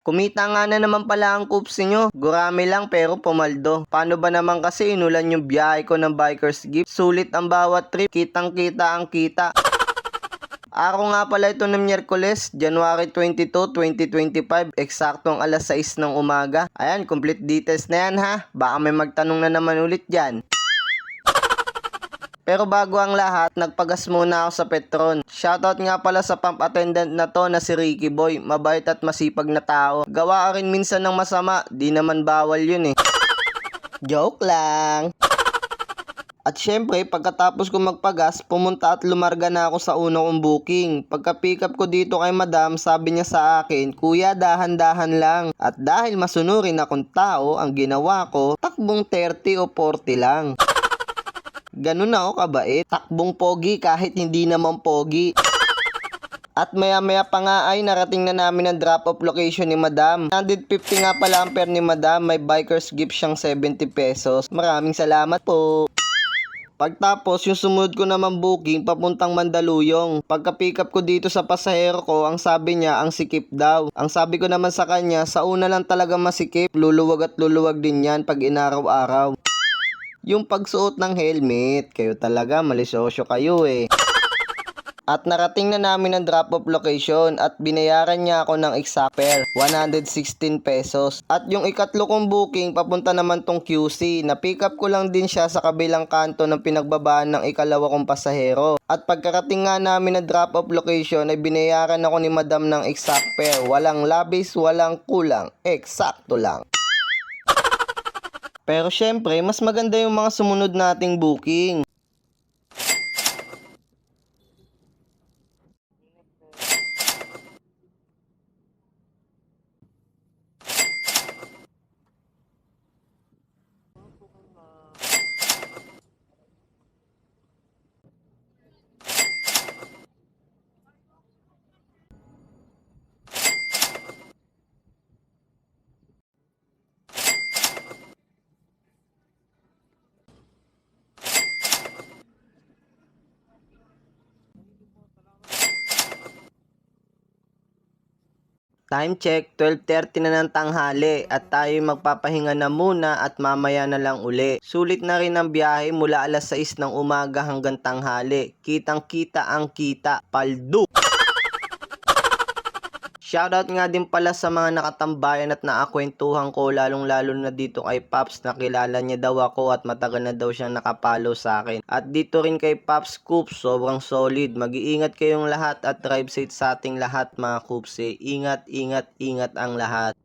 Kumita nga na naman pala ang Kupsi nyo. Gurami lang pero pumaldo. Paano ba naman kasi inulan yung biyahe ko ng Bikers Gift? Sulit ang bawat trip. Kitang kita ang kita. Araw nga pala ito ng Miyerkules, January 22, 2025, eksaktong alas 6 ng umaga. Ayan, complete details na yan ha. Baka may magtanong na naman ulit dyan. Pero bago ang lahat, nagpagas muna ako sa Petron. Shoutout nga pala sa pump attendant na to na si Ricky Boy. Mabait at masipag na tao. Gawa ka rin minsan ng masama, di naman bawal yun eh. Joke lang. At syempre, pagkatapos ko magpagas, pumunta at lumarga na ako sa una kong booking. Pagka pick up ko dito kay madam, sabi niya sa akin, "Kuya, dahan-dahan lang." At dahil masunurin akong tao, ang ginawa ko, takbong 30 o 40 lang. Ganun na ako kabait. Takbong pogi kahit hindi naman pogi. At maya-maya pa nga ay narating na namin ang drop-off location ni madam. 150 nga pala ang fare ni madam. May Bikers Gift siyang 70 pesos. Maraming salamat po. Pagtapos, yung sumunod ko naman booking papuntang Mandaluyong. Pagka pick up ko dito sa pasahero ko, ang sabi niya ang sikip daw. Ang sabi ko naman sa kanya, sa una lang talaga masikip. Luluwag at luluwag din yan pag inaraw-araw. Yung pagsuot ng helmet, kayo talaga malisosyo kayo eh. At narating na namin ang drop-off location at binayaran niya ako ng exact fare, 116 pesos. At yung ikatlo kong booking, papunta naman tong QC. Na-pick up ko lang din siya sa kabilang kanto ng pinagbabaan ng ikalawa kong pasahero. At pagkarating nga namin ng drop-off location ay binayaran ako ni madam ng exact fare. Walang labis, walang kulang, eksakto lang. Pero syempre, mas maganda yung mga sumunod nating booking. Time check, 12:30 na ng tanghali at tayo magpapahinga na muna at mamaya na lang uli. Sulit na rin ang biyahe mula alas 6 ng umaga hanggang tanghali. Kitang-kita ang kita, paldo! Shoutout nga din pala sa mga nakatambayan at naakwentuhan ko, lalong-lalo na dito kay Pops, na kilala niya daw ako at matagal na daw siyang nakapalo sa akin. At dito rin kay Pops Coops, sobrang solid. Mag-iingat kayong lahat at drive safe sa ating lahat mga Coops. Ingat, ingat, ingat ang lahat.